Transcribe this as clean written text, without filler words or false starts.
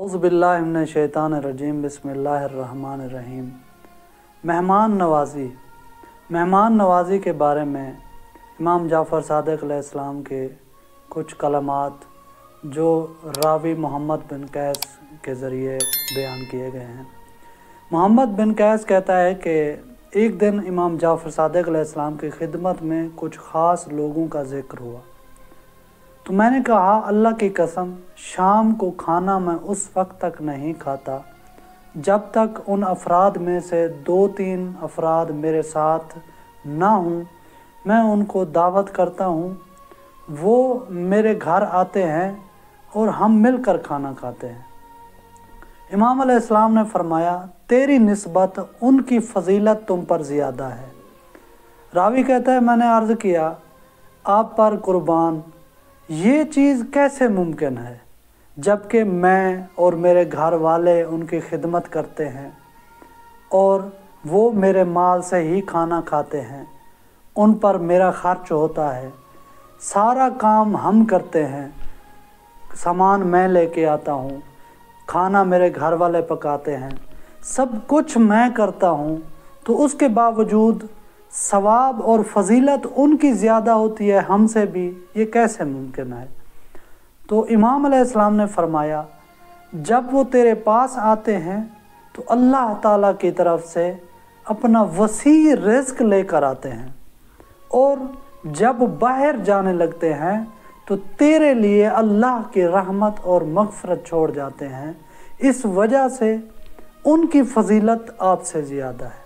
اعوذ باللہ من الشیطان الرجیم بسم اللہ الرحمن الرحیم۔ مہمان نوازی کے بارے میں امام جعفر صادق علیہ السلام کے کچھ کلمات جو راوی محمد بن قیس کے ذریعے بیان کیے گئے ہیں۔ محمد بن قیس کہتا ہے کہ ایک دن امام جعفر صادق علیہ السلام کی خدمت میں کچھ خاص لوگوں کا ذکر ہوا، تو میں نے کہا اللہ کی قسم شام کو کھانا میں اس وقت تک نہیں کھاتا جب تک ان افراد میں سے 2-3 افراد میرے ساتھ نہ ہوں۔ میں ان کو دعوت کرتا ہوں، وہ میرے گھر آتے ہیں اور ہم مل کر کھانا کھاتے ہیں۔ امام علیہ السلام نے فرمایا تیری نسبت ان کی فضیلت تم پر زیادہ ہے۔ راوی کہتا ہے میں نے عرض کیا آپ پر قربان، یہ چیز کیسے ممکن ہے جبکہ میں اور میرے گھر والے ان کی خدمت کرتے ہیں اور وہ میرے مال سے ہی کھانا کھاتے ہیں، ان پر میرا خرچ ہوتا ہے، سارا کام ہم کرتے ہیں، سامان میں لے کے آتا ہوں، کھانا میرے گھر والے پکاتے ہیں، سب کچھ میں کرتا ہوں، تو اس کے باوجود ثواب اور فضیلت ان کی زیادہ ہوتی ہے ہم سے بھی، یہ کیسے ممکن ہے؟ تو امام علیہ السلام نے فرمایا جب وہ تیرے پاس آتے ہیں تو اللہ تعالیٰ کی طرف سے اپنا وسیع رزق لے کر آتے ہیں، اور جب باہر جانے لگتے ہیں تو تیرے لیے اللہ کی رحمت اور مغفرت چھوڑ جاتے ہیں، اس وجہ سے ان کی فضیلت آپ سے زیادہ ہے۔